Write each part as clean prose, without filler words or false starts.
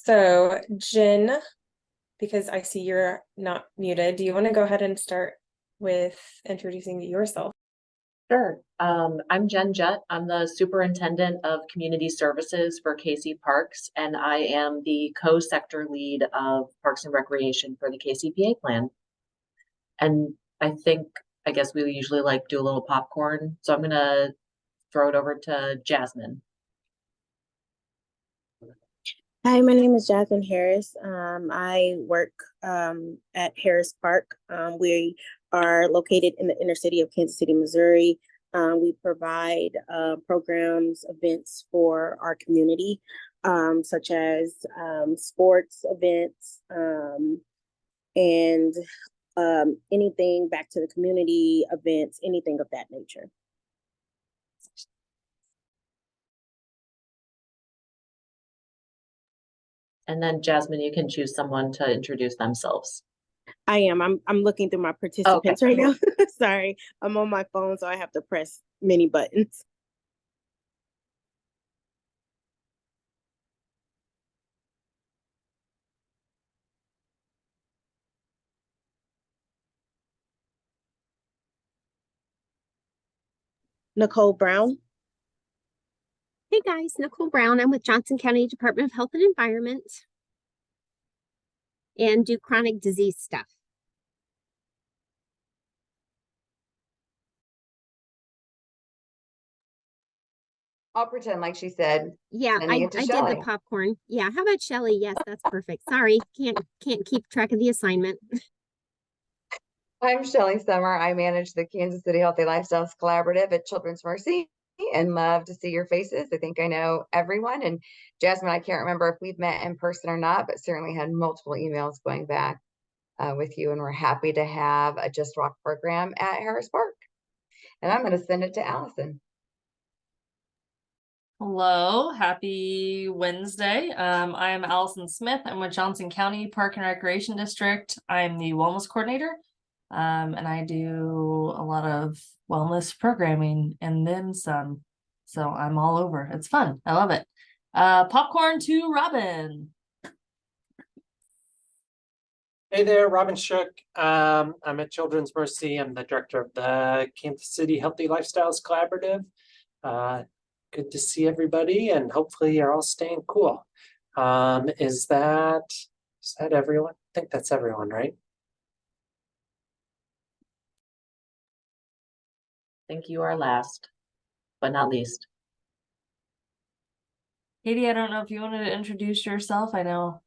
So, Jen, because I see you're not muted, do you want to go ahead and start with introducing yourself? Sure. I'm Jen Jett. I'm the Superintendent of Community Services for KC Parks, and I am the co-sector lead of Parks and Recreation for the KCPA plan. And I guess we usually like do a little popcorn, so I'm gonna throw it over to Jasmine. Hi, my name is Jasmine Harris. I work at Harris Park. We are located in the inner city of Kansas City, Missouri. We provide programs, events for our community, such as sports events and anything back to the community events, anything of that nature. And then Jasmine, you can choose someone to introduce themselves. I am. I'm looking through my participants right now. Sorry, I'm on my phone, so I have to press many buttons. Nicole Brown. Hey guys, Nicole Brown. I'm with Johnson County Department of Health and Environment and do chronic disease stuff. I'll pretend like she said. Yeah, I did the popcorn. Yeah, how about Shelly? Yes, that's perfect. Sorry, can't keep track of the assignment. I'm Shelly Summer. I manage the Kansas City Healthy Lifestyles Collaborative at Children's Mercy and love to see your faces. I think I know everyone. And Jasmine, I can't remember if we've met in person or not, but certainly had multiple emails going back with you. And we're happy to have a Just Walk program at Harris Park. And I'm going to send it to Allison. Hello, happy Wednesday. I am Allison Smith. I'm with Johnson County Park and Recreation District. I'm the wellness coordinator, and I do a lot of wellness programming and then some. So I'm all over. It's fun. I love it. Popcorn to Robin. Hey there, Robin Shook. I'm at Children's Mercy. I'm the director of the Kansas City Healthy Lifestyles Collaborative. Good to see everybody, and hopefully you're all staying cool. Is that everyone? I think that's everyone, right? I think you are last, but not least. Katie, I don't know if you wanted to introduce yourself. I know.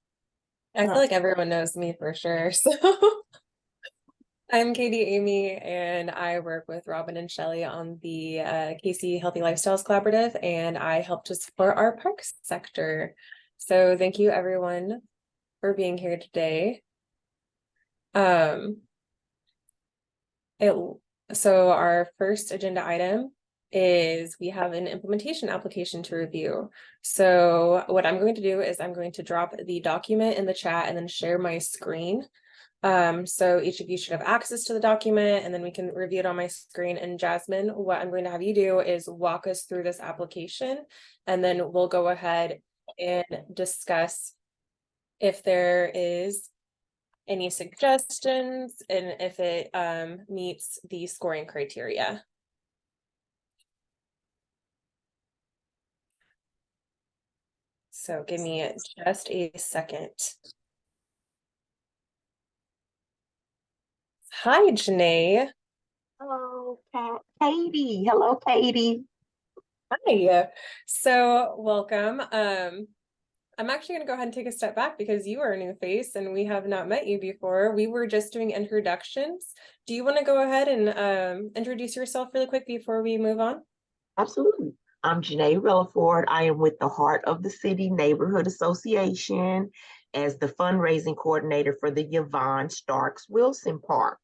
I feel like everyone knows me for sure. So I'm Katie Amy, and I work with Robin and Shelly on the KC Healthy Lifestyles Collaborative, and I help to support our parks sector. So thank you everyone for being here today. So our first agenda item is we have an implementation application to review. So what I'm going to do is I'm going to drop the document in the chat and then share my screen. So each of you should have access to the document, and then we can review it on my screen. And Jasmine, what I'm going to have you do is walk us through this application, and then we'll go ahead and discuss if there is any suggestions and if it meets the scoring criteria. So give me just a second. Hi, Janae. Hello, Katie. Hello, Katie. Hi. So welcome. I'm actually going to go ahead and take a step back because you are a new face and we have not met you before. We were just doing introductions. Do you want to go ahead and introduce yourself really quick before we move on? Absolutely. I'm Janae Relaford. I am with the Heart of the City Neighborhood Association as the fundraising coordinator for the Yvonne Starks Wilson Park.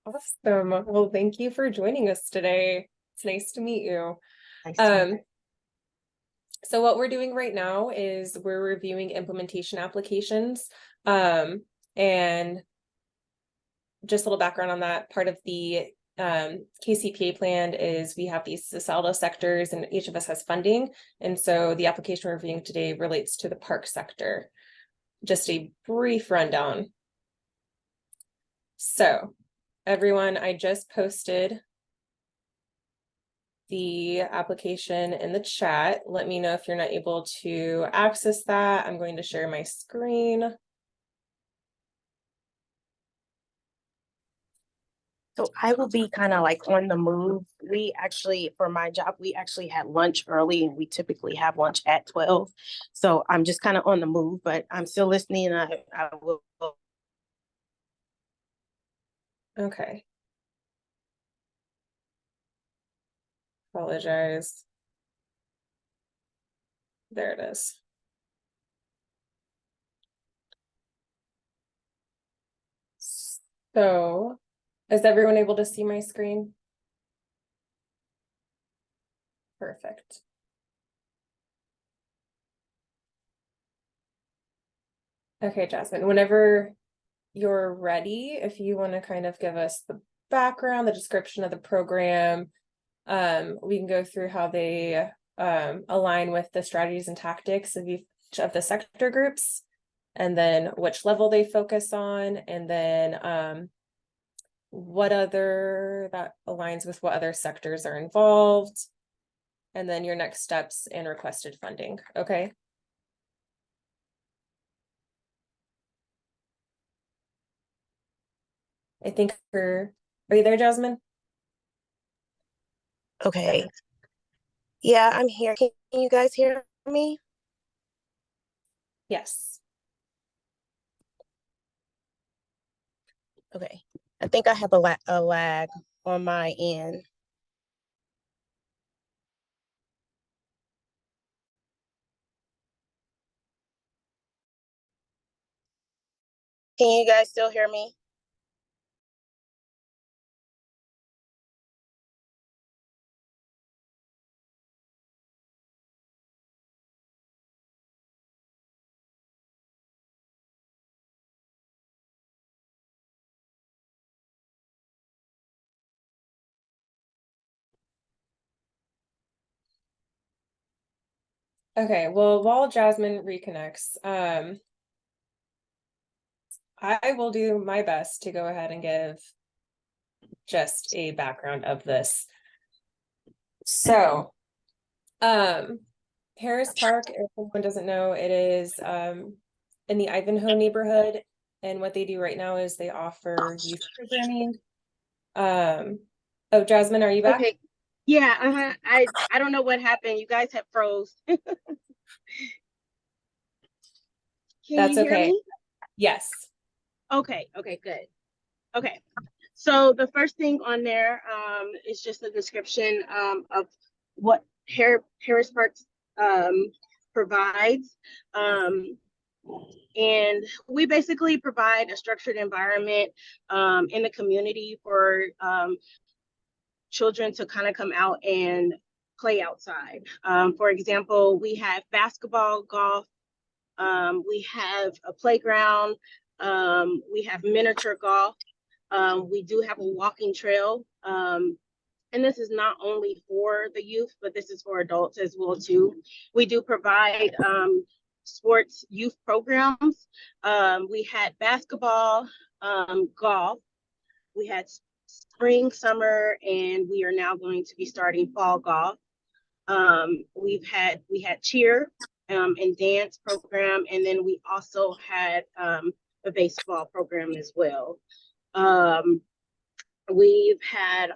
Awesome. Well, thank you for joining us today. It's nice to meet you. Nice to meet you. So what we're doing right now is we're reviewing implementation applications. And just a little background on that, part of the KCPA plan is we have these societal sectors and each of us has funding. And so the application we're reviewing today relates to the park sector. Just a brief rundown. So everyone, I just posted the application in the chat. Let me know if you're not able to access that. I'm going to share my screen. So I will be kind of like on the move. We actually, for my job, we actually had lunch early and we typically have lunch at 12. So I'm just kind of on the move, but I'm still listening and I will. Okay. Apologize. There it is. So, is everyone able to see my screen? Perfect. Okay, Jasmine, whenever you're ready, if you want to kind of give us the background, the description of the program, we can go through how they align with the strategies and tactics of each of the sector groups, and then which level they focus on, and then what other that aligns with what other sectors are involved, and then your next steps and requested funding. Okay. I think are you there, Jasmine? Okay. Yeah, I'm here. Can you guys hear me? Yes. Okay. I think I have a lag on my end. Can you guys still hear me? Okay, well, while Jasmine reconnects, I will do my best to go ahead and give just a background of this. So, Harris Park, if anyone doesn't know, it is in the Ivanhoe neighborhood, and what they do right now is they offer youth programming. Oh, Jasmine, are you back? Okay. Yeah, I don't know what happened. You guys have froze. Can That's you hear okay. me? Yes. Okay, good. Okay. So the first thing on there is just a description of what Harris Park provides. And we basically provide a structured environment in the community for children to kind of come out and play outside. For example, we have basketball, golf, we have a playground, we have miniature golf, we do have a walking trail. And this is not only for the youth, but this is for adults as well too. We do provide sports youth programs. We had basketball, golf, we had spring, summer, and we are now going to be starting fall golf. We had cheer and dance program, and then we also had a baseball program as well. We've had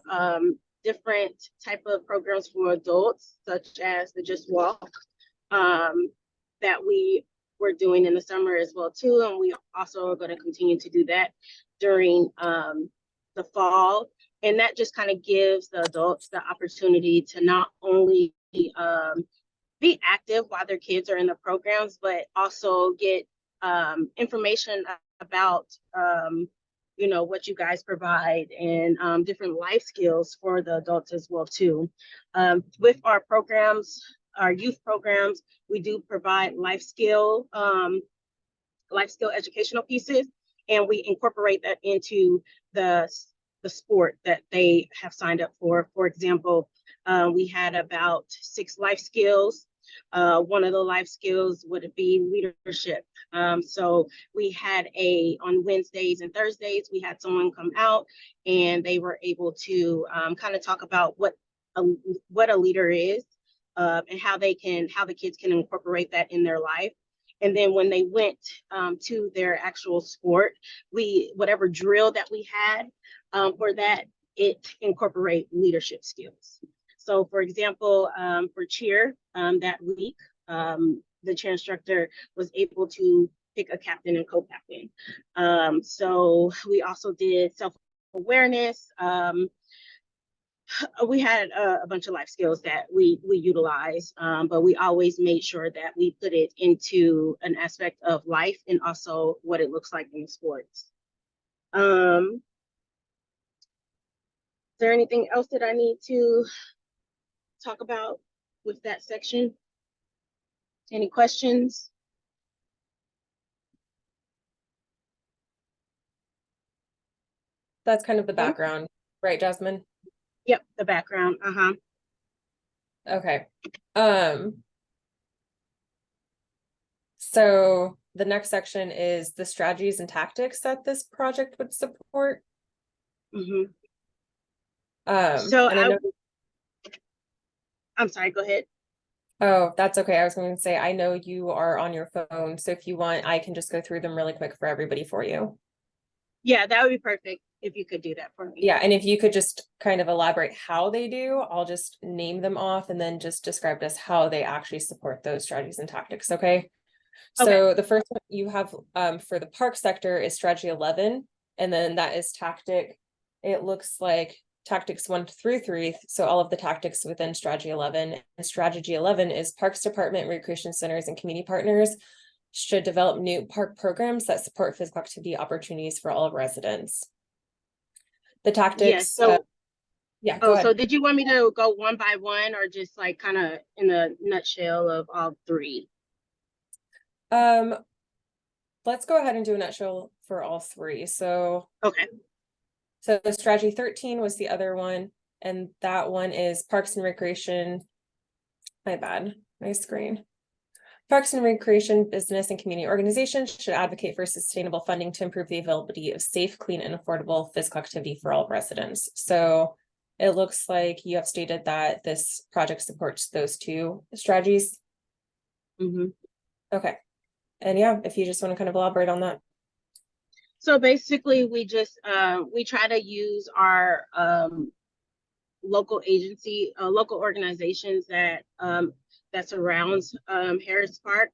different type of programs for adults, such as the Just Walk, that we were doing in the summer as well too, and we also are going to continue to do that during the fall. And that just kind of gives the adults the opportunity to not only be active while their kids are in the programs, but also get information about you know, what you guys provide and different life skills for the adults as well too. With our programs, our youth programs, we do provide life skill educational pieces, and we incorporate that into the the sport that they have signed up for. For example, we had about 6 life skills. One of the life skills would be leadership. So we had on Wednesdays and Thursdays, we had someone come out and they were able to kind of talk about what a leader is, and how the kids can incorporate that in their life. And then when they went to their actual sport, whatever drill that we had for that, it incorporate leadership skills. So for example, for cheer that week, the cheer instructor was able to pick a captain and co-captain. So we also did self-awareness. We had a bunch of life skills that we utilize, but we always made sure that we put it into an aspect of life and also what it looks like in sports. Is there anything else that I need to talk about with that section? Any questions? That's kind of the background, right, Jasmine? Yep, the background. Okay. So the next section is the strategies and tactics that this project would support. So And I know, I'm sorry, go ahead. oh, that's okay. I was going to say, I know you are on your phone, so if you want, I can just go through them really quick for everybody for you. Yeah, that would be perfect if you could do that for me. Yeah, and if you could just kind of elaborate how they do, I'll just name them off and then just describe to us how they actually support those strategies and tactics, okay? So the first one you have for the park sector is strategy 11, and then that is tactic. It looks like tactics 1 through 3, so all of the tactics within strategy 11. And strategy 11 is Parks Department, recreation centers, and community partners should develop new park programs that support physical activity opportunities for all residents. The tactics. Yes, so yeah, go ahead. So did you want me to go one by one or just like kind of in a nutshell of all 3? Let's go ahead and do a nutshell for all 3. So Okay. So the strategy 13 was the other one, and that one is Parks and Recreation. My bad, my screen. Parks and Recreation business and community organizations should advocate for sustainable funding to improve the availability of safe, clean, and affordable physical activity for all residents. So it looks like you have stated that this project supports those 2 strategies. Okay. And yeah, if you just want to kind of elaborate on that. So basically we just we try to use our local agency, local organizations that surrounds Harris Park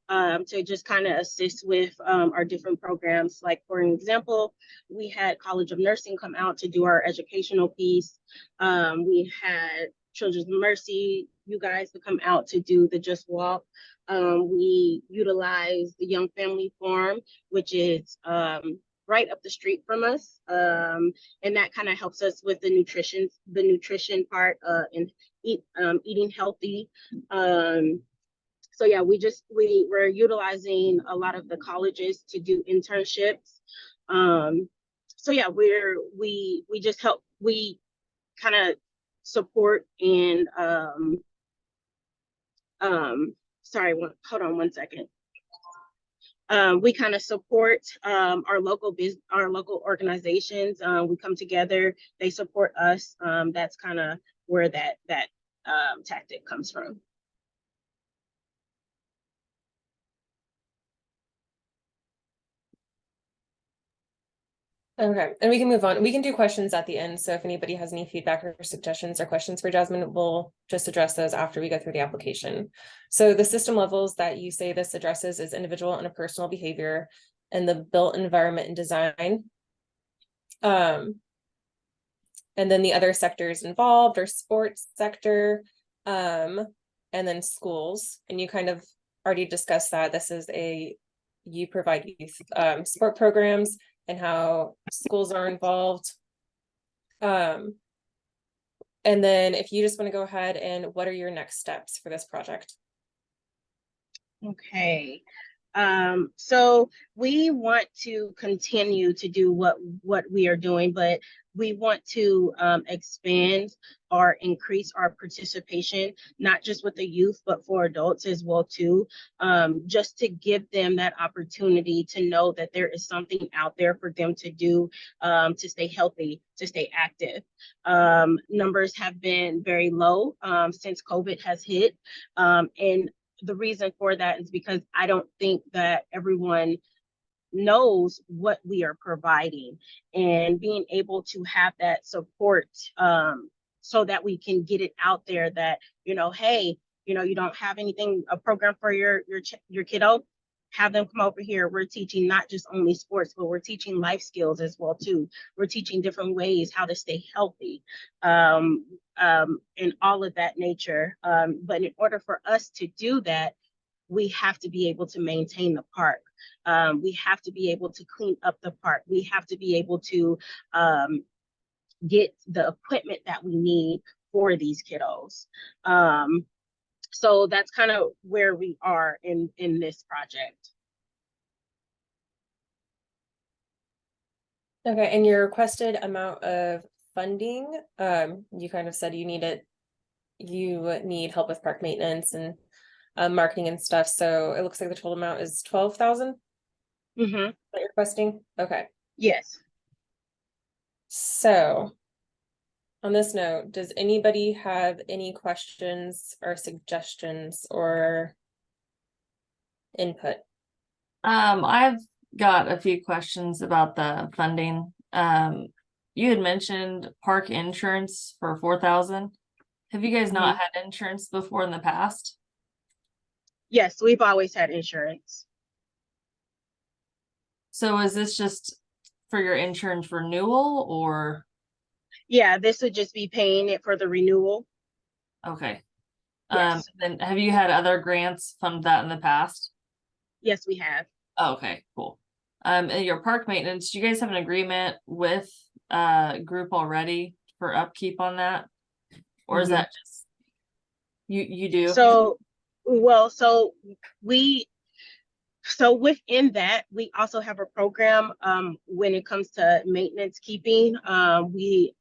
to just kind of assist with our different programs. Like for an example, we had College of Nursing come out to do our educational piece. We had Children's Mercy, you guys, to come out to do the Just Walk. We utilize the Young Family Farm, which is right up the street from us, and that kind of helps us with the nutrition part and eating healthy. So yeah, we're utilizing a lot of the colleges to do internships. So yeah, we just help, we kind of support and sorry, hold on one second. We kind of support our local organizations. We come together, they support us. That's kind of where that tactic comes from. Okay, and we can move on. We can do questions at the end. So if anybody has any feedback or suggestions or questions for Jasmine, we'll just address those after we go through the application. So the system levels that you say this addresses is individual and personal behavior and the built environment and design. And then the other sectors involved are sports sector, and then schools. And you kind of already discussed that this is you provide youth sport programs and how schools are involved. And then if you just want to go ahead and what are your next steps for this project? Okay. So we want to continue to do what we are doing, but we want to expand or increase our participation, not just with the youth, but for adults as well too, just to give them that opportunity to know that there is something out there for them to do, to stay healthy, to stay active. Numbers have been very low since COVID has hit, and the reason for that is because I don't think that everyone knows what we are providing, and being able to have that support, so that we can get it out there that, hey, you don't have anything, a program for your kiddo, have them come over here. We're teaching not just only sports, but we're teaching life skills as well too. We're teaching different ways how to stay healthy, and all of that nature. But in order for us to do that, we have to be able to maintain the park. We have to be able to clean up the park. We have to be able to get the equipment that we need for these kiddos. So that's kind of where we are in this project. Okay, and your requested amount of funding, you kind of said you need help with park maintenance and marketing and stuff. So it looks like the total amount is 12,000 Mm-hmm. that you're requesting. Okay. Yes. So on this note, does anybody have any questions or suggestions or input? I've got a few questions about the funding. You had mentioned park insurance for 4,000. Have you guys not had insurance before in the past? Yes, we've always had insurance. So is this just for your insurance renewal or? Yeah, this would just be paying it for the renewal. Okay. Yes. Then have you had other grants fund that in the past? Yes, we have. Oh, okay, cool. And your park maintenance, do you guys have an agreement with group already for upkeep on that? Or is that just you do? So within that, we also have a program when it comes to maintenance keeping. We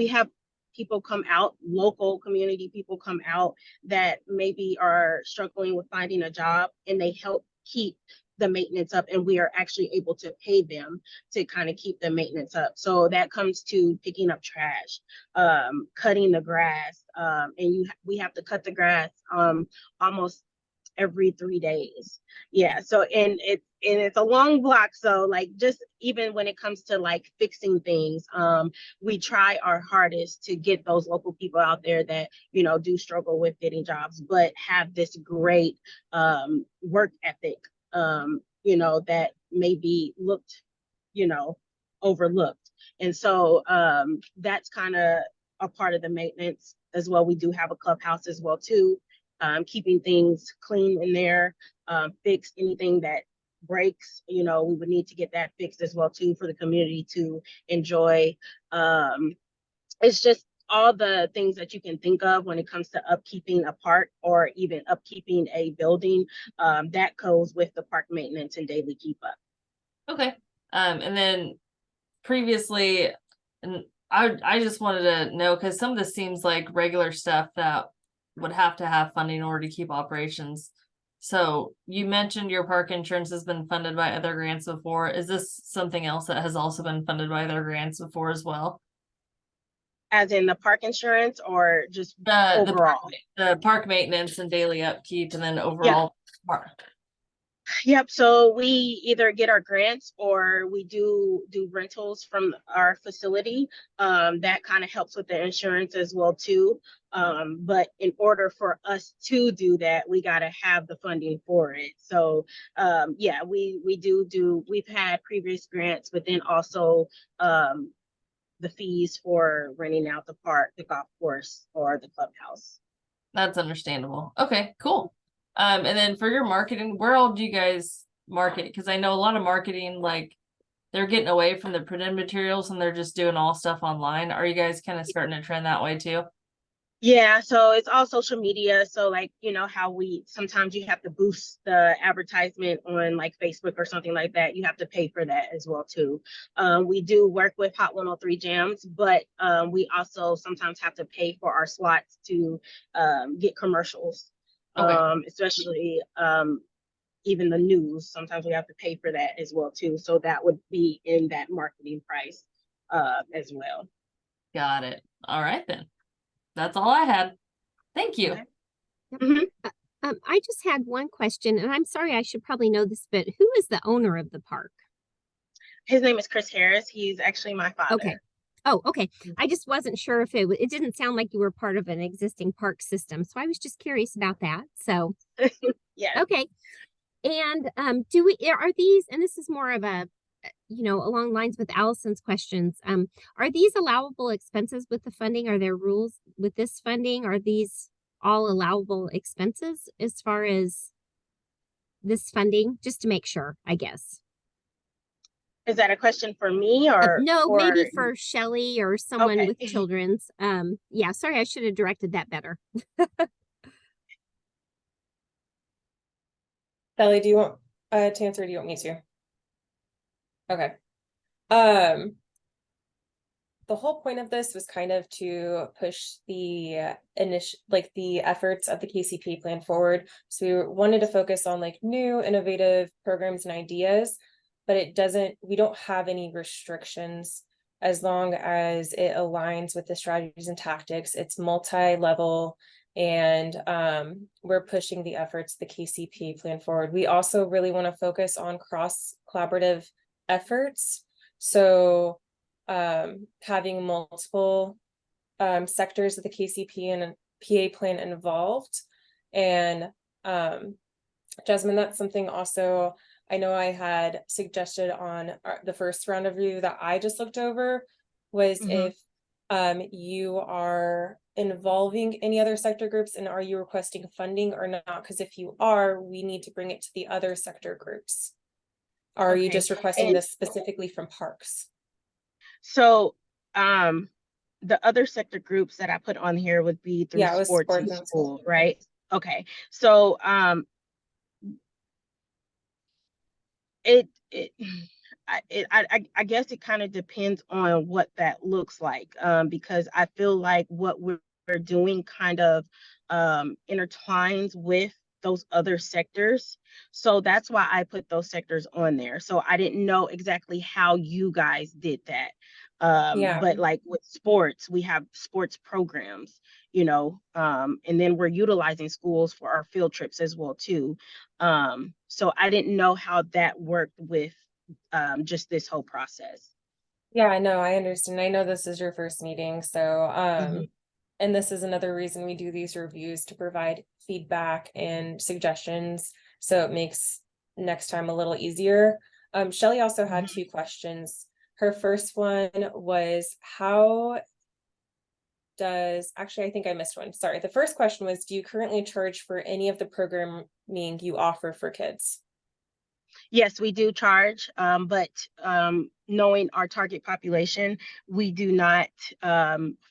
have people come out, local community people come out that maybe are struggling with finding a job, and they help keep the maintenance up, and we are actually able to pay them to kind of keep the maintenance up. So that comes to picking up trash, cutting the grass, and we have to cut the grass almost every 3 days. Yeah. So and it's a long block. So like, just even when it comes to like fixing things, we try our hardest to get those local people out there that, do struggle with getting jobs, but have this great work ethic, that may be looked, overlooked. And so that's kind of a part of the maintenance as well. We do have a clubhouse as well too, keeping things clean in there, fix anything that breaks, we would need to get that fixed as well too for the community to enjoy. It's just all the things that you can think of when it comes to upkeeping a park or even upkeeping a building, that goes with the park maintenance and daily keep up. Okay. And then previously, and I just wanted to know, because some of this seems like regular stuff that would have to have funding in order to keep operations. So you mentioned your park insurance has been funded by other grants before. Is this something else that has also been funded by other grants before as well? As in the park insurance, or just The park maintenance and daily upkeep, and then overall park. Yep. So we either get our grants or we do rentals from our facility. That kind of helps with the insurance as well too. But in order for us to do that, we got to have the funding for it. So yeah, we've had previous grants, but then also the fees for renting out the park, the golf course, or the clubhouse. That's understandable. Okay, cool. And then for your marketing, where all do you guys market? Because I know a lot of marketing, like they're getting away from the printed materials and they're just doing all stuff online. Are you guys kind of starting to trend that way too? Yeah, so it's all social media. So like, you know, how we sometimes you have to boost the advertisement on like Facebook or something like that. You have to pay for that as well too. We do work with Hot 103 Jams, but we also sometimes have to pay for our slots to get commercials. Okay. Especially even the news. Sometimes we have to pay for that as well too. So that would be in that marketing price as well. Got it. All right then. That's all I had. Thank you. Okay. Mhm. I just had one question, and I'm sorry, I should probably know this, but who is the owner of the park? His name is Chris Harris. He's actually my father. Okay. Oh, okay. I just wasn't sure if it didn't sound like you were part of an existing park system, so I was just curious about that. So, Yeah. okay. And do we are these, and this is more of a along lines with Allison's questions, are these allowable expenses with the funding? Are there rules with this funding? Are these all allowable expenses as far as this funding? Just to make sure, I guess. Is that a question for me or No, for maybe for Shelley or someone okay. with children's. Yeah, sorry, I should have directed that better. Kelly, do you want to answer or do you want me to? Okay. Um, the whole point of this was kind of to push the the efforts of the KCP plan forward. So we wanted to focus on like new innovative programs and ideas, but we don't have any restrictions as long as it aligns with the strategies and tactics. It's multi-level, and we're pushing the efforts of the KCP plan forward. We also really want to focus on cross collaborative efforts. So having multiple sectors of the KCP and PA plan involved. And Jasmine, that's something also I know I had suggested on the first round of review that I just looked over was Mhm. if you are involving any other sector groups and are you requesting funding or not? Because if you are, we need to bring it to the other sector groups. Or are you Okay. just requesting And this specifically from parks? so the other sector groups that I put on here would be through Yeah, it was sports sports and and school. school, right? Okay. So it I guess it kind of depends on what that looks like, because I feel like what we're doing kind of intertwines with those other sectors. So that's why I put those sectors on there. So I didn't know exactly how you guys did that. Yeah. But like with sports, we have sports programs, and then we're utilizing schools for our field trips as well too. So I didn't know how that worked with just this whole process. Yeah, I know, I understand. I know this is your first meeting, so Mhm. and this is another reason we do these reviews to provide feedback and suggestions, so it makes next time a little easier. Shelley also had Mhm. two questions. Her first one was actually, I think I missed one. Sorry. The first question was, do you currently charge for any of the programming you offer for kids? Yes, we do charge, but knowing our target population, we do not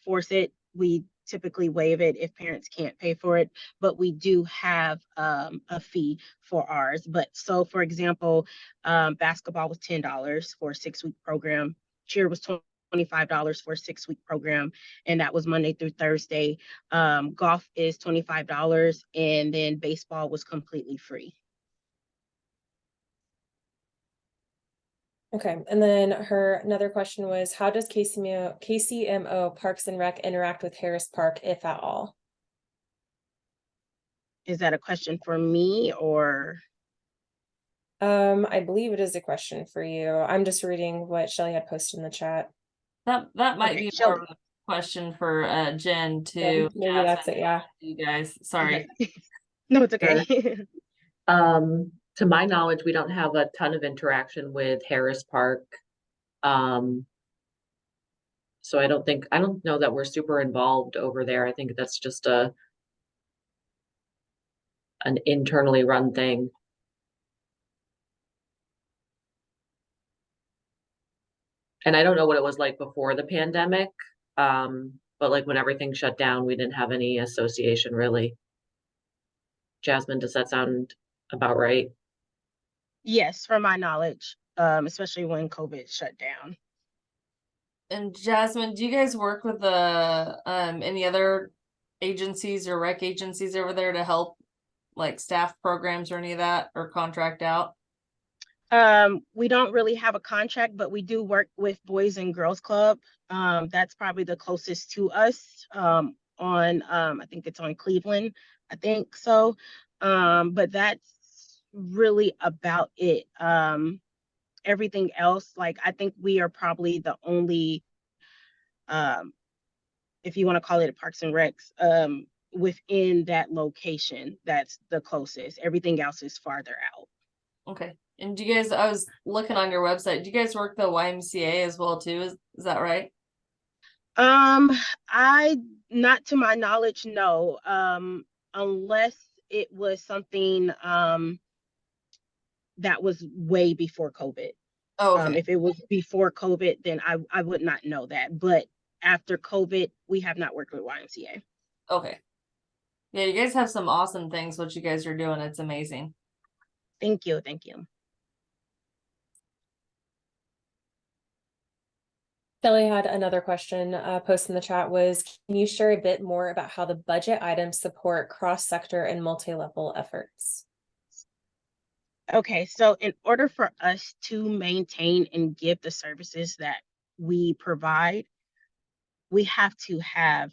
force it. We typically waive it if parents can't pay for it, but we do have a fee for ours. But so, for example, basketball was $10 for a 6-week program. Cheer was $25 for a 6-week program, and that was Monday through Thursday. Golf is $25, and then baseball was completely free. Okay, and then another question was, how does KCMO Parks and Rec interact with Harris Park, if at all? Is that a question for me or? I believe it is a question for you. I'm just reading what Shelley had posted in the chat. That might Okay, be more Shelby. of a question for Jen Yeah, too. maybe that's it, yeah. You guys, sorry. Okay. No, it's Sure. okay. To my knowledge, we don't have a ton of interaction with Harris Park. So I don't know that we're super involved over there. I think that's just an internally run thing. And I don't know what it was like before the pandemic. But like when everything shut down, we didn't have any association really. Jasmine, does that sound about right? Yes, from my knowledge, especially when COVID shut down. And Jasmine, do you guys work with the any other agencies or rec agencies over there to help like staff programs or any of that or contract out? We don't really have a contract, but we do work with Boys and Girls Club. That's probably the closest to us, on, I think it's on Cleveland, I think so. But that's really about it. Everything else, like, I think we are probably the only, um, if you want to call it a Parks and Recs, within that location, that's the closest. Everything else is farther out. Okay. And do you guys, I was looking on your website, do you guys work the YMCA as well too? Is that right? I, not to my knowledge, no. Unless it was something that was way before COVID. Oh, okay. If it was before COVID, then I would not know that. But after COVID, we have not worked with YMCA. Okay. Yeah, you guys have some awesome things what you guys are doing. It's amazing. Thank you, thank you. Kelly had another question posted in the chat was, can you share a bit more about how the budget items support cross-sector and multi-level efforts? Okay, so in order for us to maintain and give the services that we provide, we have to have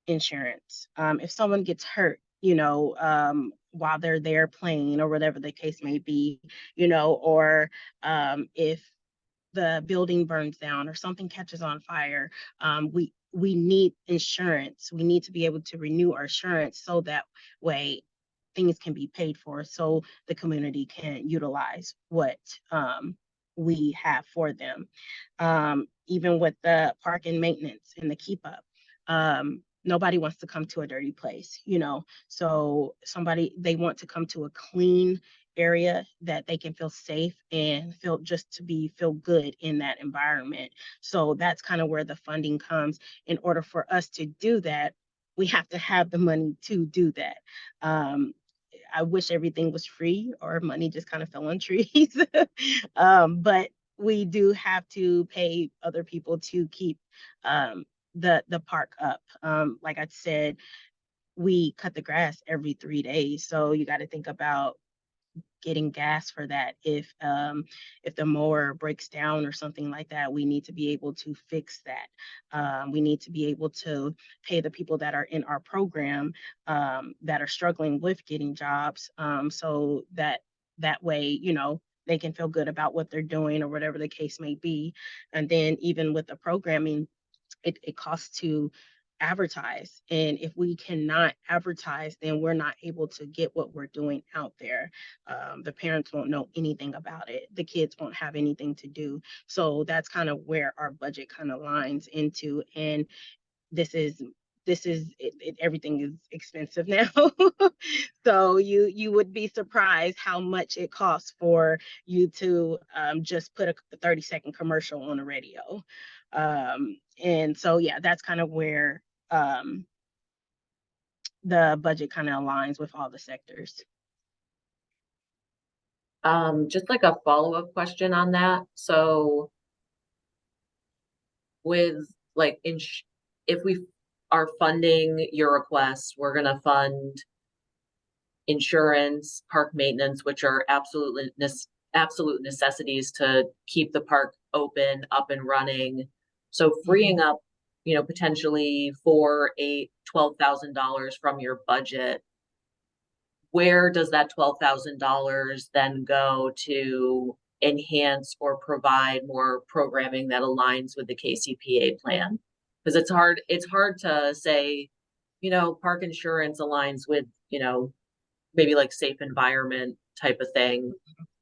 insurance. If someone gets hurt, while they're there playing or whatever the case may be, or if the building burns down or something catches on fire, we need insurance. We need to be able to renew our insurance so that way things can be paid for, so the community can utilize what we have for them. Even with the park and maintenance and the keep up, nobody wants to come to a dirty place, so they want to come to a clean area that they can feel safe and feel good in that environment. So that's kind of where the funding comes. In order for us to do that, we have to have the money to do that. I wish everything was free or money just kind of fell on trees. But we do have to pay other people to keep the park up. Like I said, we cut the grass every 3 days. So you got to think about getting gas for that. If the mower breaks down or something like that, we need to be able to fix that. We need to be able to pay the people that are in our program that are struggling with getting jobs, so that way, they can feel good about what they're doing or whatever the case may be. And then even with the programming, it costs to advertise. And if we cannot advertise, then we're not able to get what we're doing out there. The parents won't know anything about it. The kids won't have anything to do. So that's kind of where our budget kind of lines into. And this is everything is expensive now. So you would be surprised how much it costs for you to just put a 30-second commercial on the radio. And so, yeah, that's kind of where the budget kind of aligns with all the sectors. Just like a follow-up question on that. So with like, if we are funding your request, we're going to fund insurance, park maintenance, which are absolute necessities to keep the park open, up and running. So freeing up, potentially $12,000 from your budget, where does that $12,000 then go to enhance or provide more programming that aligns with the KCPA plan? Because it's hard to say, park insurance aligns with, maybe like safe environment type of thing.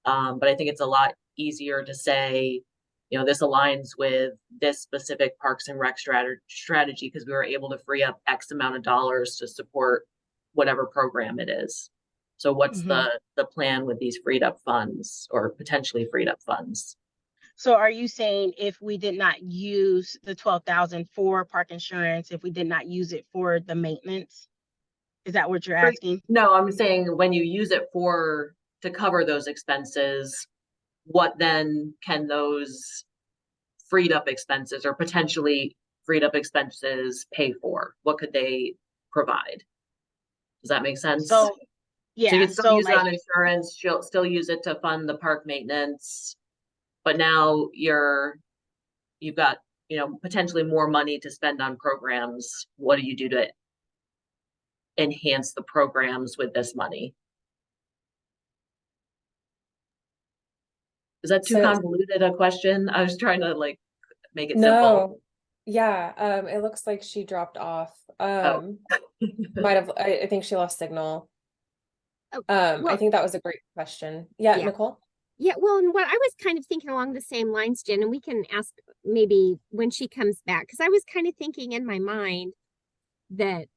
But I think it's a lot easier to say, this aligns with this specific Parks and Rec strategy because we were able to free up X amount of dollars to support whatever program it is. So what's the plan with these freed up funds or potentially freed up funds? So are you saying if we did not use the 12,000 for park insurance, if we did not use it for the maintenance? Is that what you're Right. asking? No, I'm saying when you use it to cover those expenses, what then can those freed up expenses or potentially freed up expenses pay for? What could they provide? Does that make sense? So, So you yeah, can still so use it like, on insurance, she'll still use it to fund the park maintenance. But now you've got, potentially more money to spend on programs. What do you do to enhance the programs with this money? Is that too So- convoluted a question? I was trying to make it simple. No, yeah, it looks like she dropped off. Might have, I think she lost signal. Oh, I well- think that was a great question. Yeah, Yeah. Nicole? Yeah, well, and what I was kind of thinking along the same lines, Jen, and we can ask maybe when she comes back, because I was kind of thinking in my mind that,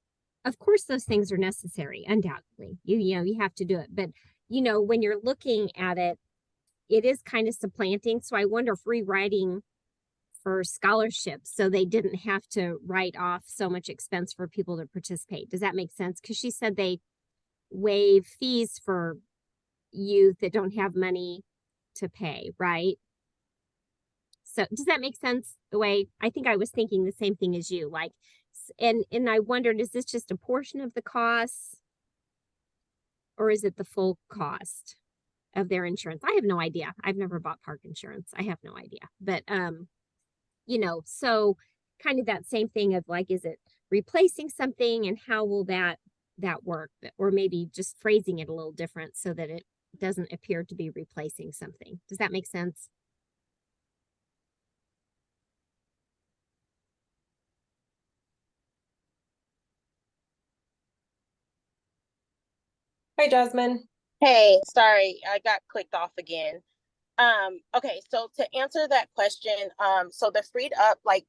of course, those things are necessary, undoubtedly. You have to do it. But, when you're looking at it, it is kind of supplanting. So I wonder if rewriting for scholarships so they didn't have to write off so much expense for people to participate. Does that make sense? Because she said they waive fees for youth that don't have money to pay, right? So does that make sense? The way I think I was thinking the same thing as you, like, and I wondered, is this just a portion of the costs, or is it the full cost of their insurance? I have no idea. I've never bought park insurance. I have no idea. But so kind of that same thing of like, is it replacing something, and how will that work? Or maybe just phrasing it a little different so that it doesn't appear to be replacing something. Does that make sense? Hi, Jasmine. hey, sorry, I got clicked off again. Okay, so to answer that question, so the freed up, like,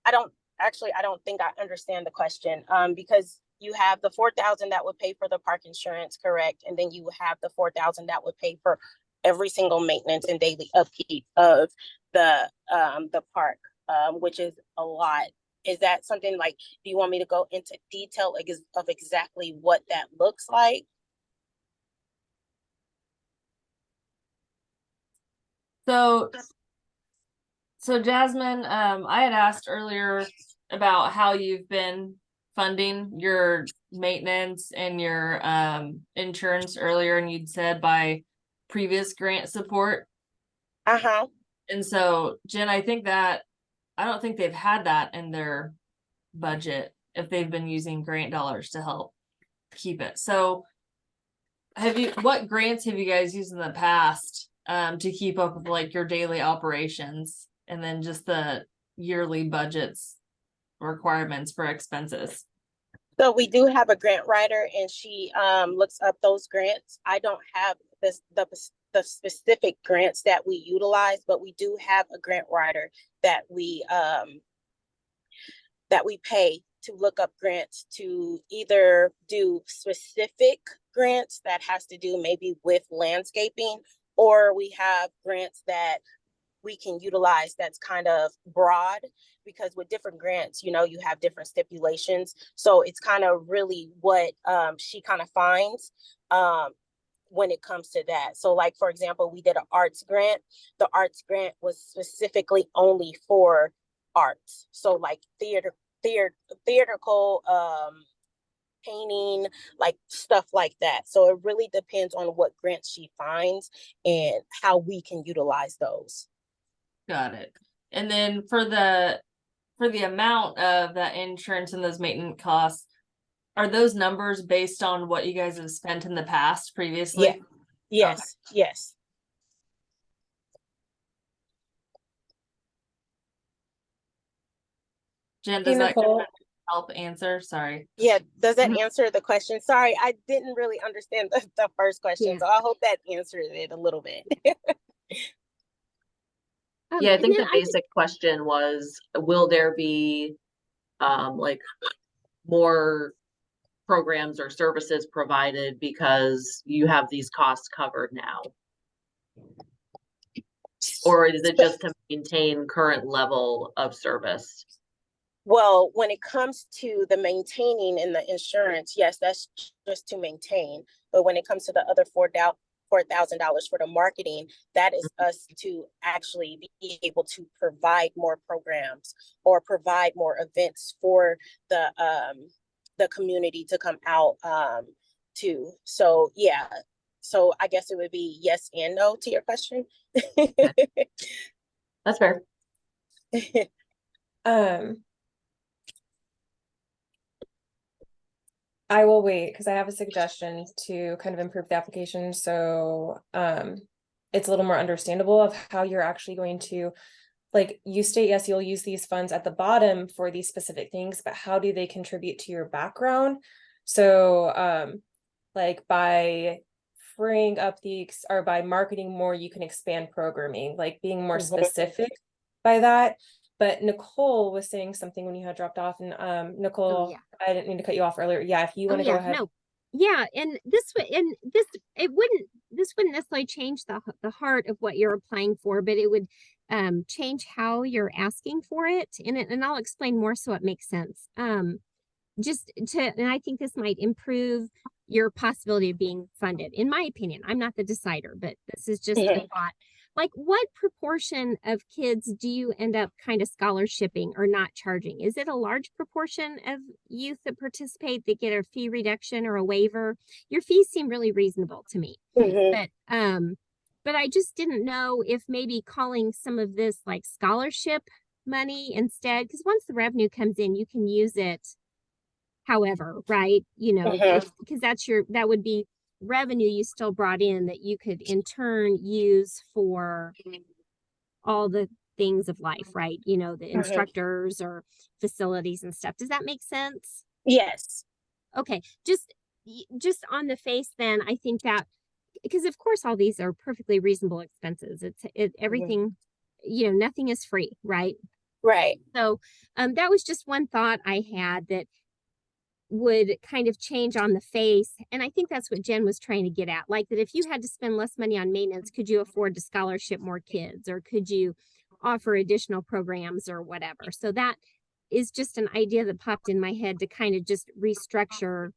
I don't think I understand the question, because you have the 4,000 that would pay for the park insurance, correct? And then you have the 4,000 that would pay for every single maintenance and daily upkeep of the park, which is a lot. Is that something like, do you want me to go into detail of exactly what that looks like? So Jasmine, I had asked earlier about how you've been funding your maintenance and your insurance earlier, and you'd said by previous grant support. Uh-huh. And so, Jen, I don't think they've had that in their budget if they've been using grant dollars to help keep it. So what grants have you guys used in the past to keep up with like your daily operations, and then just the yearly budgets requirements for expenses? So we do have a grant writer, and she looks up those grants. I don't have the specific grants that we utilize, but we do have a grant writer that we pay to look up grants to either do specific grants that has to do maybe with landscaping, or we have grants that we can utilize that's kind of broad, because with different grants, you have different stipulations. So it's kind of really what she kind of finds when it comes to that. So like, for example, we did an arts grant. The arts grant was specifically only for arts. So like theatrical, painting, like stuff like that. So it really depends on what grants she finds and how we can utilize those. Got it. And then for the amount of that insurance and those maintenance costs, are those numbers based on what you guys have spent in the past previously? Yeah. Yes. Okay. Yes. Jen, Hey, does that Nicole. help answer? Sorry. Yeah. Does that answer the question? Sorry, I didn't really understand the first question. Yeah. So I hope that answered it a little bit. Yeah, I and think then the basic question was, will there be like more programs or services provided because you have these costs covered now? Or is it just to maintain current level of service? Well, when it comes to the maintaining and the insurance, yes, that's just to maintain. But when it comes to the other $4,000 for the marketing, that is us to actually be able to provide more programs or provide more events for the community to come out to. So yeah. So I guess it would be yes and no to your question. That's fair. I will wait because I have a suggestion to kind of improve the application. So it's a little more understandable of how you're actually going to, like you state, yes, you'll use these funds at the bottom for these specific things, but how do they contribute to your background? So like by freeing up or by marketing more, you can expand programming, like being more specific by that. But Nicole was saying something when you had dropped off, and Nicole, yeah. I didn't mean to cut you off earlier. Yeah, if you want to go ahead. No. Yeah, and this wouldn't necessarily change the heart of what you're applying for, but it would change how you're asking for it, and I'll explain more so it makes sense. And I think this might improve your possibility of being funded. In my opinion, I'm not the decider, but this is just a thought. Like, what proportion of kids do you end up kind of scholarshiping or not charging? Is it a large proportion of youth that participate that get a fee reduction or a waiver? Your fees seem really reasonable to me. But I just didn't know if maybe calling some of this like scholarship money instead, because once the revenue comes in, you can use it however, right? You know, because that would be revenue you still brought in that you could in turn use for all the things of life, right? You know, the instructors or facilities and stuff. Does that make sense? Yes. Okay. Just on the face, then I think that, because of course all these are perfectly reasonable expenses. Everything, you know, nothing is free, right? Right. So that was just one thought I had that would kind of change on the face. And I think that's what Jen was trying to get at. Like that if you had to spend less money on maintenance, could you afford to scholarship more kids, or could you offer additional programs or whatever? So that is just an idea that popped in my head to kind of just restructure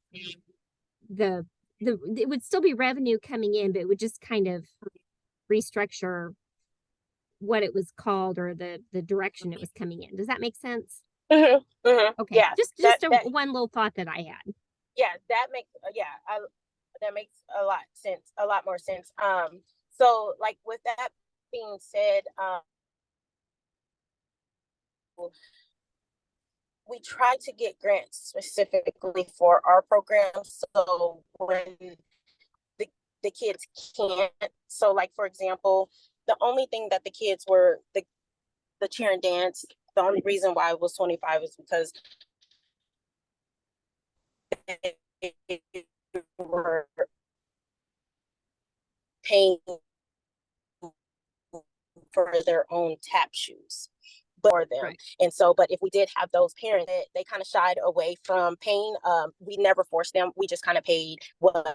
it would still be revenue coming in, but it would just kind of restructure what it was called or the direction it was coming in. Does that make sense? Okay. Yeah. Just one little thought that I had. Yeah, that makes that makes a lot more sense. So like with that being said, we try to get grants specifically for our program. So when the kids can't, so like for example, the only thing that the kids were the cheer and dance, the only reason why it was 25 is because they were paying for their own tap shoes for them. Right. And so, but if we did have those parents, they kind of shied away from paying. We never forced them. We just kind of paid what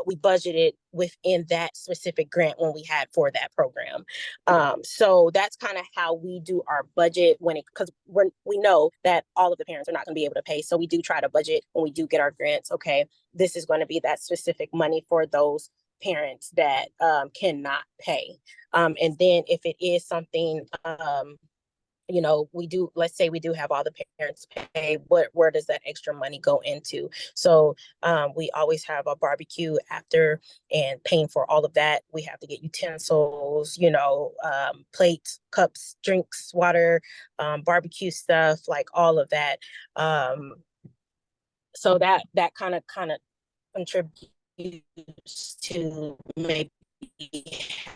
we budgeted within that specific grant when we had for that program. So that's kind of how we do our budget because we know that all of the parents are not going to be able to pay. So we do try to budget when we do get our grants. Okay, this is going to be that specific money for those parents that cannot pay. And then if it is something, let's say we do have all the parents pay, where does that extra money go into? So we always have a barbecue after, and paying for all of that. We have to get utensils, plates, cups, drinks, water, barbecue stuff, like all of that. So that kind of contributes to maybe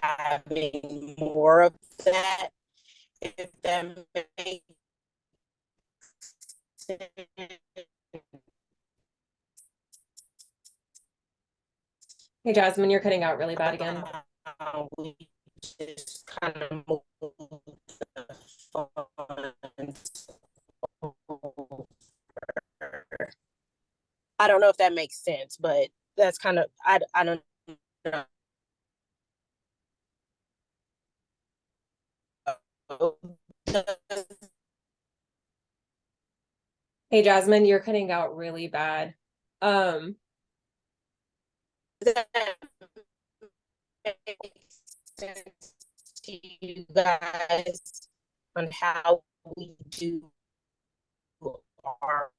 having more of that, if that makes sense. Hey Jasmine, you're cutting out really bad again. We just kind of move the funds over. I don't know if that makes sense, but that's kind of I don't know. Hey, Jasmine, you're cutting out really bad. Um, that makes sense to you guys on how we do our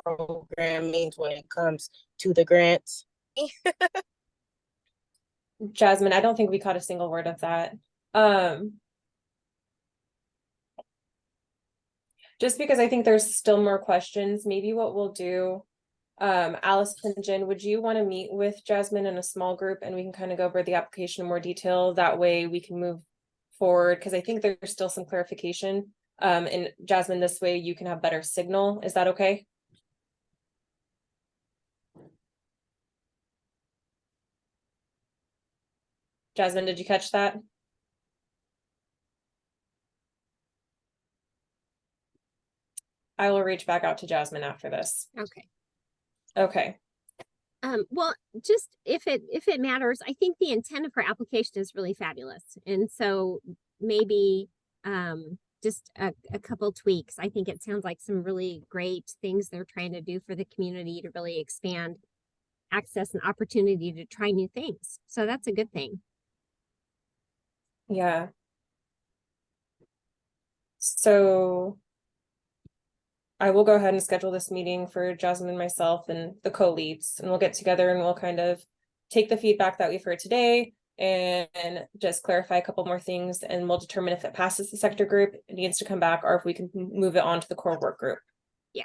programming when it comes to the grants? Jasmine, I don't think we caught a single word of that. Um, just because I think there's still more questions, maybe what we'll do, Alice and Jen, would you want to meet with Jasmine in a small group and we can kind of go over the application in more detail? That way we can move forward, because I think there's still some clarification. And Jasmine, this way you can have better signal. Is that okay? Jasmine, did you catch that? I will reach back out to Jasmine after this. Okay. Okay. Well, just if it matters, I think the intent of her application is really fabulous. And so maybe just a couple tweaks. I think it sounds like some really great things they're trying to do for the community to really expand access and opportunity to try new things. So that's a good thing. Yeah. So I will go ahead and schedule this meeting for Jasmine, myself, and the co-leads, and we'll get together and we'll kind of take the feedback that we've heard today and just clarify a couple more things, and we'll determine if it passes the sector group, it needs to come back, or if we can move it on to the core work group. Yeah.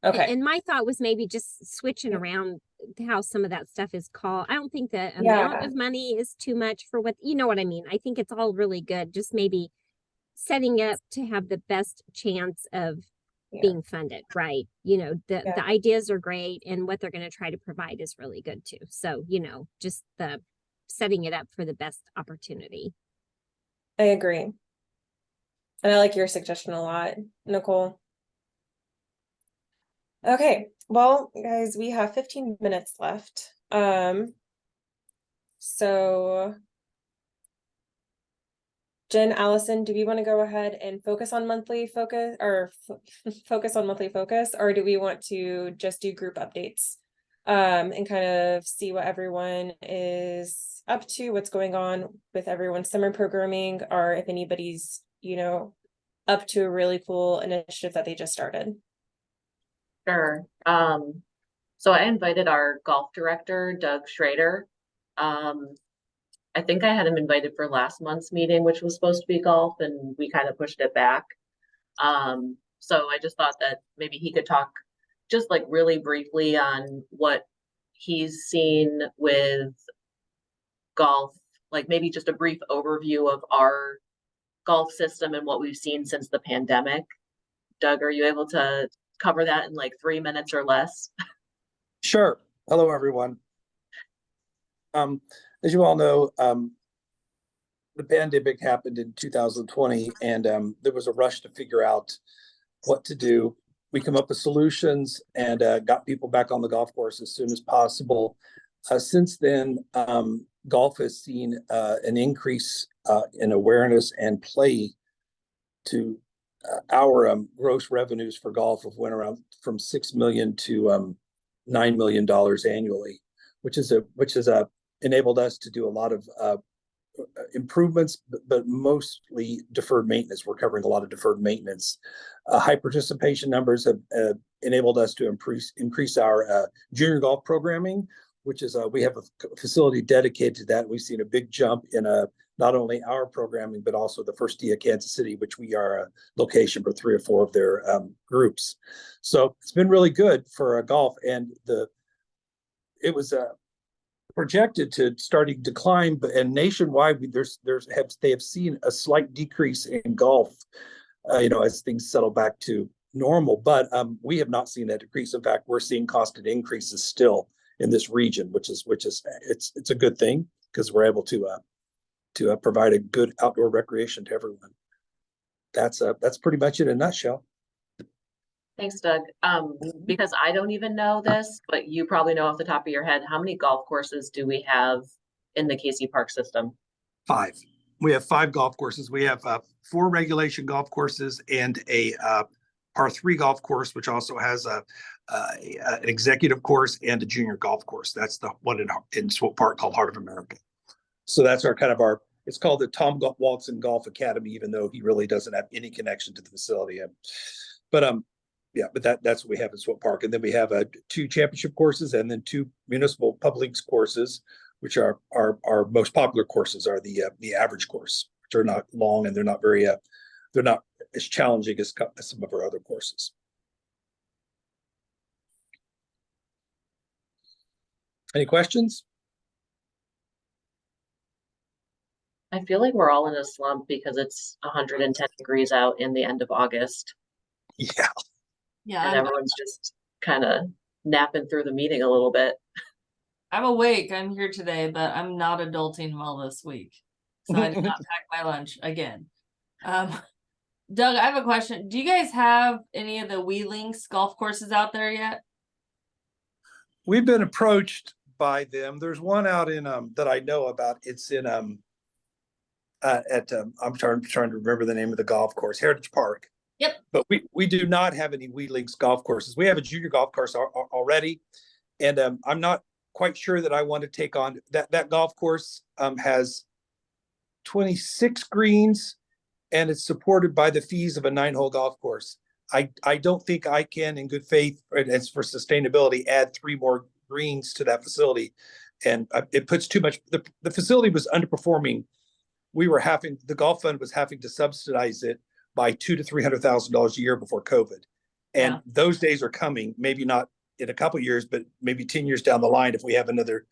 Okay. And my thought was maybe just switching around how some of that stuff is called. I don't think the amount Yeah. of money is too much for what, you know what I mean? I think it's all really good. Just maybe setting up to have the best chance of Yeah. being funded, right? You know, the Yeah. ideas are great and what they're going to try to provide is really good too. So, you know, just the setting it up for the best opportunity. I agree. And I like your suggestion a lot, Nicole. Okay, well, guys, we have 15 minutes left. So Jen, Allison, do we want to go ahead and focus on monthly focus, or focus on monthly focus, or do we want to just do group updates? And kind of see what everyone is up to, what's going on with everyone's summer programming, or if anybody's, you know, up to a really cool initiative that they just started. Sure. So I invited our golf director, Doug Schrader. I think I had him invited for last month's meeting, which was supposed to be golf, and we kind of pushed it back. So I just thought that maybe he could talk just like really briefly on what he's seen with golf, like maybe just a brief overview of our golf system and what we've seen since the pandemic. Doug, are you able to cover that in like 3 minutes or less? Sure. Hello, everyone. As you all know, the pandemic happened in 2020, and there was a rush to figure out what to do. We come up with solutions and got people back on the golf course as soon as possible. Since then, golf has seen an increase in awareness and play to our gross revenues for golf have went around from $6 million to $9 million annually, which is enabled us to do a lot of improvements, but mostly deferred maintenance. We're covering a lot of deferred maintenance. High participation numbers have enabled us to increase our junior golf programming, which is we have a facility dedicated to that. We've seen a big jump in not only our programming, but also the First Tee of Kansas City, which we are a location for 3 or 4 of their groups. So it's been really good for golf, and it was projected to starting decline, but and nationwide they have seen a slight decrease in golf, as things settle back to normal. But we have not seen that decrease. In fact, we're seeing constant increases still in this region, which is it's a good thing, because we're able to provide a good outdoor recreation to everyone. That's pretty much it in a nutshell. Thanks, Doug. Because I don't even know this, but you probably know off the top of your head, how many golf courses do we have in the Casey Park system? 5. We have 5 golf courses. We have 4 regulation golf courses and a par 3 golf course, which also has an executive course and a junior golf course. That's the one in Swope Park called Heart of America. So that's it's called the Tom Watson Golf Academy, even though he really doesn't have any connection to the facility. But that's what we have in Swope Park. And then we have 2 championship courses and then 2 municipal public courses, which are our most popular courses are the average course, which are not long and they're not as challenging as some of our other courses. Any questions? I feel like we're all in a slump because it's 110 degrees out in the end of August, Yeah. Yeah, and everyone's just kind of napping through the meeting a little bit. I'm awake. I'm here today, but I'm not adulting well this week. So I did not pack my lunch again. Doug, I have a question. Do you guys have any of the WeLinks golf courses out there yet? We've been approached by them. There's one out in that I know about. It's in I'm trying to remember the name of the golf course, Heritage Park. Yep. But we do not have any WeLinks golf courses. We have a junior golf course already, and I'm not quite sure that I want to take on that golf course. Has 26 greens, and it's supported by the fees of a 9-hole golf course. I don't think I can, in good faith, as for sustainability, add 3 more greens to that facility, and it puts too much. The facility was underperforming. The golf fund was having to subsidize it by $200,000 to $300,000 a year before COVID, and those days are coming. Maybe not in a couple of years, but maybe 10 years down the line, if we have another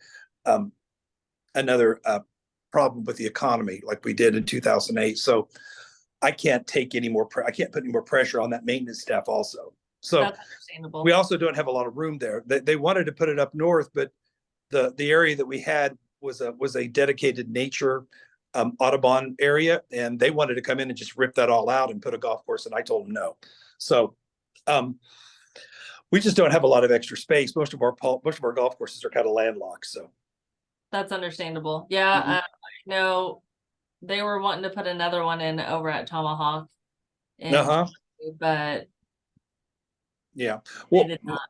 problem with the economy like we did in 2008. So I can't take any more. I can't put any more pressure on that maintenance staff also. So That's understandable. we also don't have a lot of room there. They wanted to put it up north, but the area that we had was a dedicated nature Audubon area, and they wanted to come in and just rip that all out and put a golf course, and I told them no. So we just don't have a lot of extra space. Most of our golf courses are kind of landlocked. So That's understandable. Yeah, I know they were wanting to put another one in over at Tomahawk. But yeah. they Well, did not.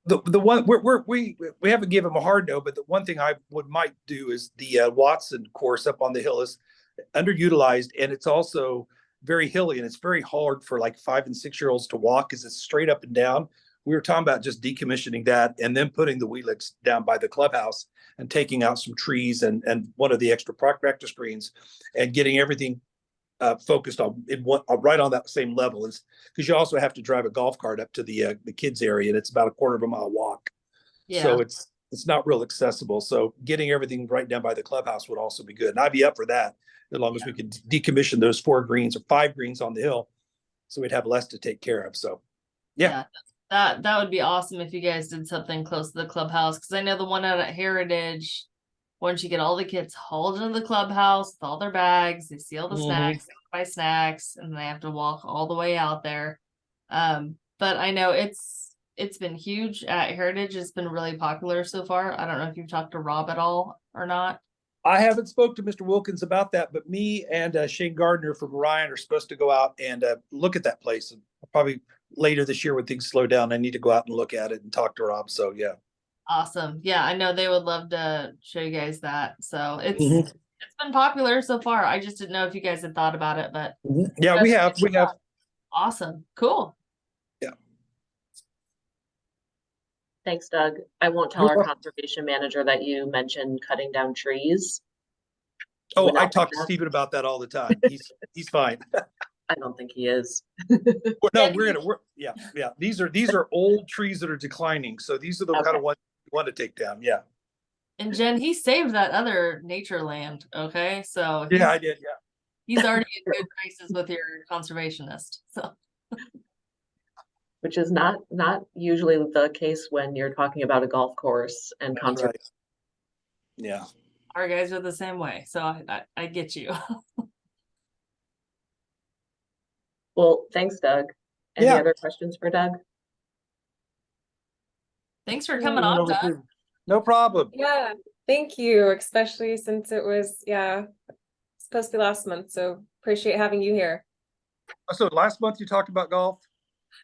the one we haven't given them a hard no, but the one thing I might do is the Watson course up on the hill is underutilized, and it's also very hilly, and it's very hard for like 5- and 6-year-olds to walk because it's straight up and down. We were talking about just decommissioning that and then putting the WeLinks down by the clubhouse and taking out some trees and one of the extra practice greens and getting everything focused on right on that same level, is because you also have to drive a golf cart up to the kids area, and it's about a 1/4 mile walk. Yeah. So it's not real accessible. So getting everything right down by the clubhouse would also be good. And I'd be up for that as long as we could decommission those 4 greens or 5 greens on the hill, so we'd have less to take care of. So yeah. That would be awesome if you guys did something close to the clubhouse, because I know the one out at Heritage, once you get all the kids hauled into the clubhouse with all their bags, they see all the snacks, they buy snacks, and they have to walk all the way out there. But I know it's been huge at Heritage. It's been really popular so far. I don't know if you've talked to Rob at all or not. I haven't spoke to Mr. Wilkins about that, but me and Shane Gardner from Ryan are supposed to go out and look at that place, and probably later this year when things slow down. I need to go out and look at it and talk to Rob. So yeah. Awesome. Yeah, I know they would love to show you guys that. So it's been popular so far. I just didn't know if you guys had thought about it, but yeah, we have. Awesome. Cool. Yeah. Thanks, Doug. I won't tell our conservation manager that you mentioned cutting down trees. Oh, I talk to Stephen about that all the time. He's fine. I don't think he is. Yeah. These are old trees that are declining. So these are the kind of ones you want to take down. Yeah. And Jen, he saved that other nature land. Okay. So yeah, I did. Yeah. He's already in good graces with your conservationist. So which is not usually the case when you're talking about a golf course and conservation. Right. Yeah. Our guys are the same way. So I get you. Well, thanks, Doug. Any other questions for Doug? Thanks for coming on, Doug. No problem. Yeah, Thank you, especially since it was, yeah, supposed to be last month, so appreciate having you here. So last month you talked about golf?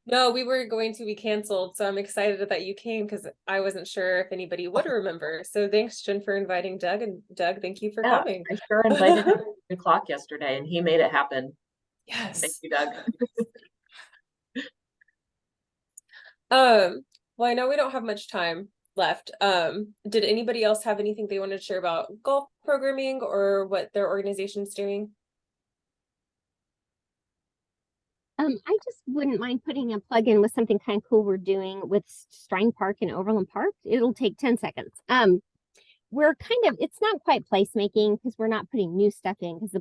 No, we were going to be canceled, so I'm excited that you came because I wasn't sure if anybody would remember. So thanks, Jen, for inviting Doug, and Doug, thank you for Yeah, coming. I sure invited him at 3 o'clock yesterday and he made it happen. Thank Yes. you, Doug. Well, I know we don't have much time left. Did anybody else have anything they wanted to share about golf programming or what their organization's doing? I just wouldn't mind putting a plug in with something kind of cool we're doing with Strang Park and Overland Park. It'll take 10 seconds. We're kind of, it's not quite placemaking because we're not putting new stuff in because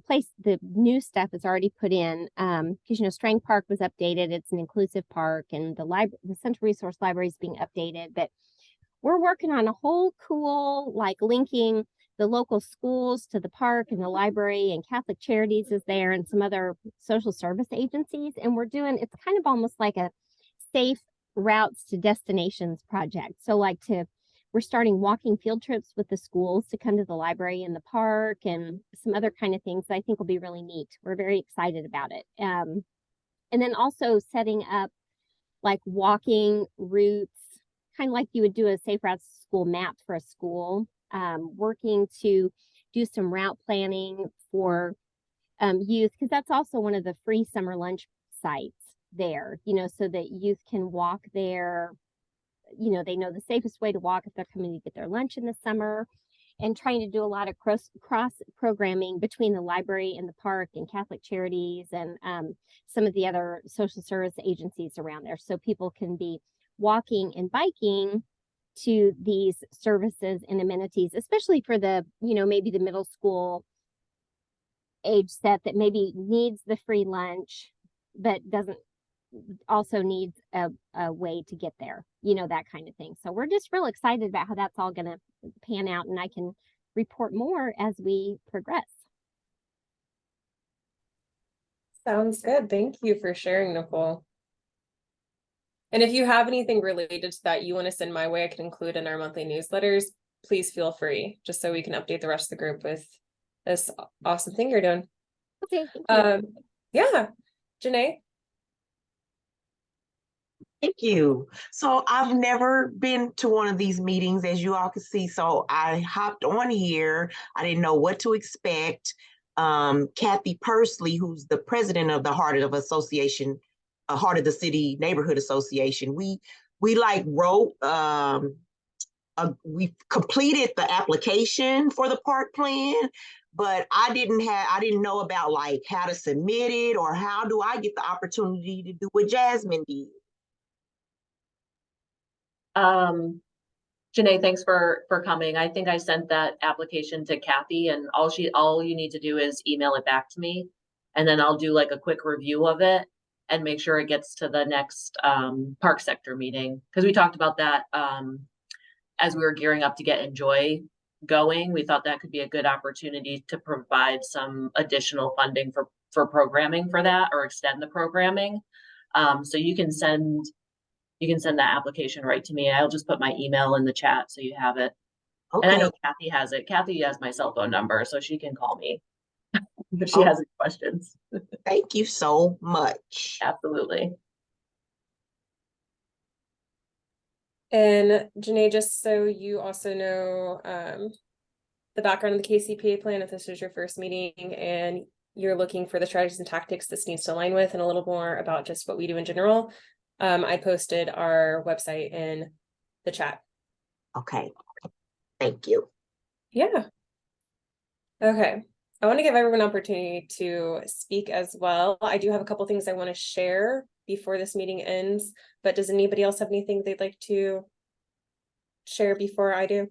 the new stuff is already put in. Because, Strang Park was updated. It's an inclusive park and the Central Resource Library is being updated, but we're working on a whole cool, like linking the local schools to the park and the library, and Catholic Charities is there and some other social service agencies. And it's kind of almost like a safe routes to destinations project. So we're starting walking field trips with the schools to come to the library and the park and some other kind of things that I think will be really neat. We're very excited about it. And then also setting up like walking routes, kind of like you would do a safe routes to school map for a school, working to do some route planning for youth, because that's also one of the free summer lunch sites there, so that youth can walk there. They know the safest way to walk if they're coming to get their lunch in the summer, and trying to do a lot of cross programming between the library and the park and Catholic Charities and some of the other social service agencies around there. So people can be walking and biking to these services and amenities, especially for the, maybe the middle school age set that maybe needs the free lunch, but also needs a way to get there, that kind of thing. So we're just real excited about how that's all going to pan out, and I can report more as we progress. Sounds good. Thank you for sharing, Nicole. And if you have anything related to that you want to send my way, I can include in our monthly newsletters. Please feel free, just so we can update the rest of the group with this awesome thing you're doing. Okay. Thank you. Yeah, Janae. Thank you. So I've never been to one of these meetings, as you all can see. So I hopped on here. I didn't know what to expect. Kathy Pursley, who's the president of the Heart of Association, Heart of the City Neighborhood Association, we wrote, we completed the application for the park plan, but I didn't know about like how to submit it or how do I get the opportunity to do what Jasmine did. Janae, thanks for coming. I think I sent that application to Kathy, and all you need to do is email it back to me, and then I'll do like a quick review of it and make sure it gets to the next park sector meeting, because we talked about that as we were gearing up to get Enjoy going. We thought that could be a good opportunity to provide some additional funding for programming for that, or extend the programming. So you can send that application right to me. I'll just put my email in the chat so you have it. Okay. And I know Kathy has it. Kathy has my cell phone number, so she can call me if she has any questions. Thank you so much. Absolutely. And Janae, just so you also know, the background of the KCPA plan, if this is your first meeting and you're looking for the strategies and tactics this needs to align with, and a little more about just what we do in general, I posted our website in the chat. Okay. Thank you. Yeah. Okay. I want to give everyone an opportunity to speak as well. I do have a couple things I want to share before this meeting ends, but does anybody else have anything they'd like to share before I do?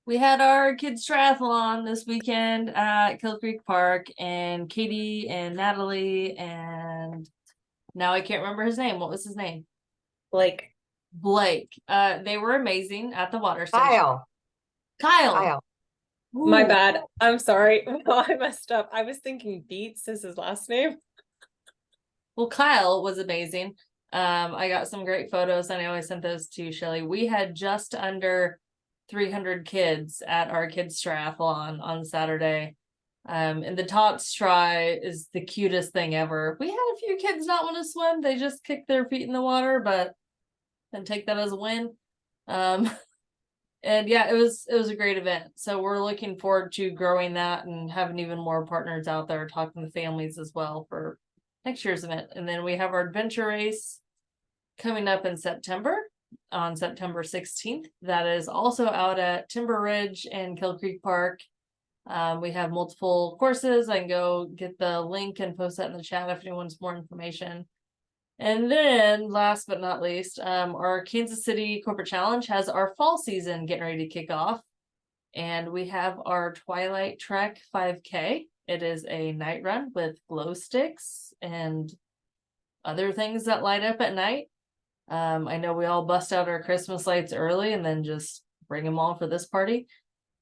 We had our kids triathlon this weekend at Kill Creek Park, and Katie and Natalie, and now I can't remember his name. What was his name? Blake. They were amazing at the water station. Kyle. My Ooh. bad. I'm sorry. I messed up. I was thinking Beats is his last name. Well, Kyle was amazing. I got some great photos, and I always sent those to Shelly. We had just under 300 kids at our kids triathlon on Saturday. And the tots try is the cutest thing ever. We had a few kids not want to swim. They just kick their feet in the water, but then take that as a win. And yeah, it was a great event. So we're looking forward to growing that and having even more partners out there talking to families as well for next year's event. And then we have our adventure race coming up in September, on September 16th. That is also out at Timber Ridge and Kill Creek Park. We have multiple courses. I can go get the link and post that in the chat if anyone wants more information. And then last but not least, our Kansas City Corporate Challenge has our fall season getting ready to kick off. And we have our Twilight Trek 5K. It is a night run with glow sticks and other things that light up at night. I know we all bust out our Christmas lights early and then just bring them all for this party.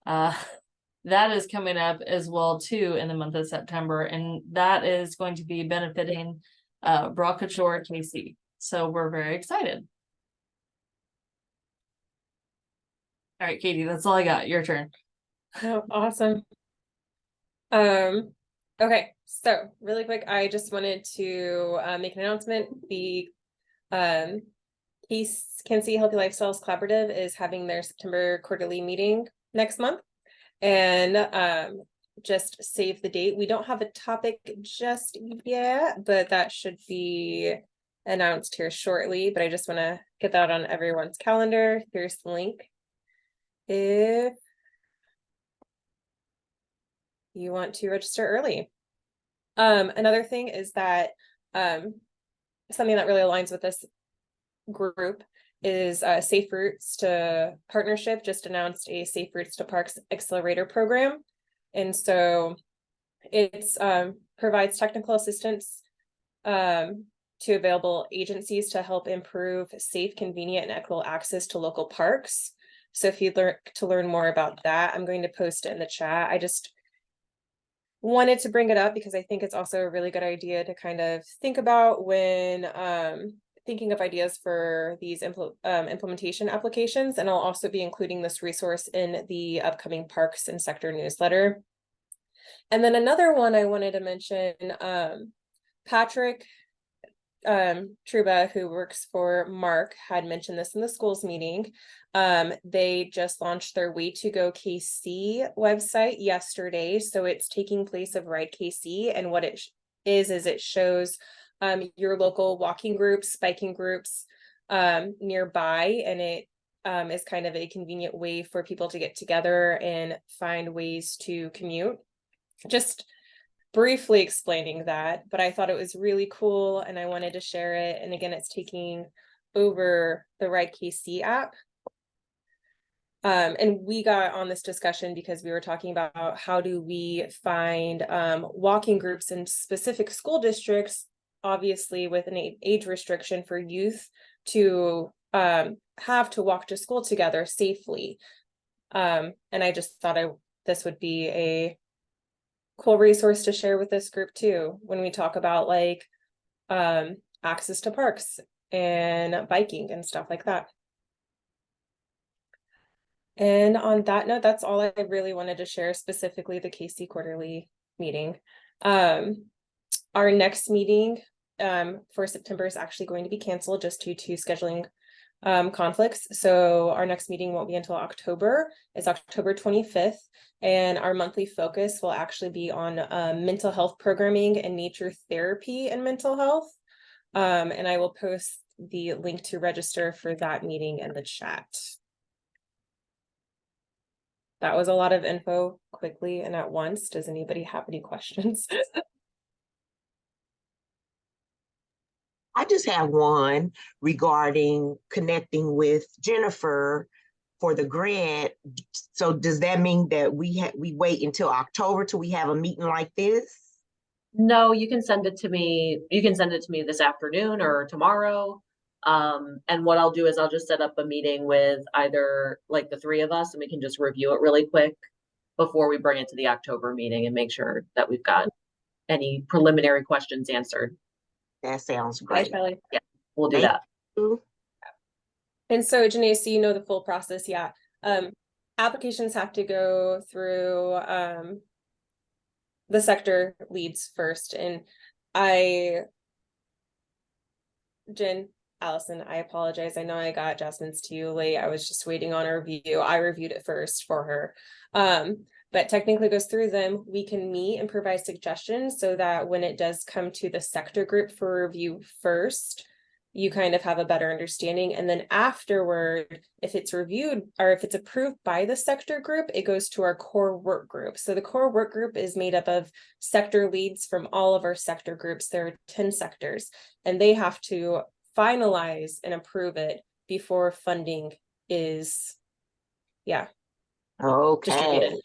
That is coming up as well too in the month of September, and that is going to be benefiting Brockachore KC. So we're very excited. All right, Katie, that's all I got. Your turn. Oh, awesome. Okay, so really quick, I just wanted to make an announcement. The Kansas City Healthy Lifestyles Collaborative is having their September quarterly meeting next month. And just save the date. We don't have a topic just yet, but that should be announced here shortly. But I just want to get that on everyone's calendar. Here's the link. If you want to register early. Another thing is that something that really aligns with this group is Safe Routes to Partnership just announced a Safe Routes to Parks Accelerator program. And so it's provides technical assistance to available agencies to help improve safe, convenient, and equitable access to local parks. So if you'd like to learn more about that, I'm going to post it in the chat. I just wanted to bring it up because I think it's also a really good idea to kind of think about when thinking of ideas for these implementation applications. And I'll also be including this resource in the upcoming Parks and Sector newsletter. And then another one I wanted to mention, Patrick Truba, who works for Mark, had mentioned this in the schools meeting. They just launched their Way to Go KC website yesterday. So it's taking place of Ride KC, and what it is it shows your local walking groups, biking groups nearby, and it is kind of a convenient way for people to get together and find ways to commute. Just briefly explaining that, but I thought it was really cool and I wanted to share it. And again, it's taking over the Ride KC app. And we got on this discussion because we were talking about how do we find walking groups in specific school districts, obviously with an age restriction for youth to have to walk to school together safely. And I just thought this would be a cool resource to share with this group too, when we talk about like access to parks and biking and stuff like that. And on that note, that's all I really wanted to share, specifically the KC quarterly meeting. Our next meeting for September is actually going to be canceled just due to scheduling conflicts. So our next meeting won't be until October. It's October 25th. And our monthly focus will actually be on mental health programming and nature therapy and mental health. And I will post the link to register for that meeting in the chat. That was a lot of info quickly and at once. Does anybody have any questions? I just have one regarding connecting with Jennifer for the grant. So does that mean that we wait until October till we have a meeting like this? No, you can send it to me. You can send it to me this afternoon or tomorrow. And what I'll do is I'll just set up a meeting with either like the three of us and we can just review it really quick before we bring it to the October meeting and make sure that we've got any preliminary questions answered. That sounds great. Yeah, we'll do Thank that. you. And so, Janae, so you know the full process, yeah. applications have to go through the sector leads first, and Jen, Allison, I apologize. I know I got Jasmine's to you late. I was just waiting on a review. I reviewed it first for her. But technically goes through them. We can meet and provide suggestions so that when it does come to the sector group for review first, you kind of have a better understanding. And then afterward, if it's reviewed or if it's approved by the sector group, it goes to our core work group. So the core work group is made up of sector leads from all of our sector groups. There are 10 sectors, and they have to finalize and approve it before funding is, Okay. distributed.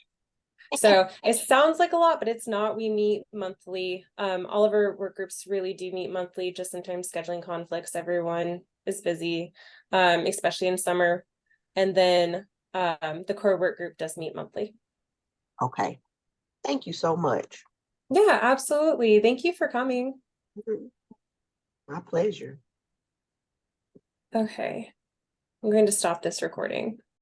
So it sounds like a lot, but it's not. We meet monthly. All of our work groups really do meet monthly, just sometimes scheduling conflicts. Everyone is busy, especially in summer. And then the core work group does meet monthly. Okay. Thank you so much. Yeah, absolutely. Thank you for coming. My pleasure. Okay. I'm going to stop this recording.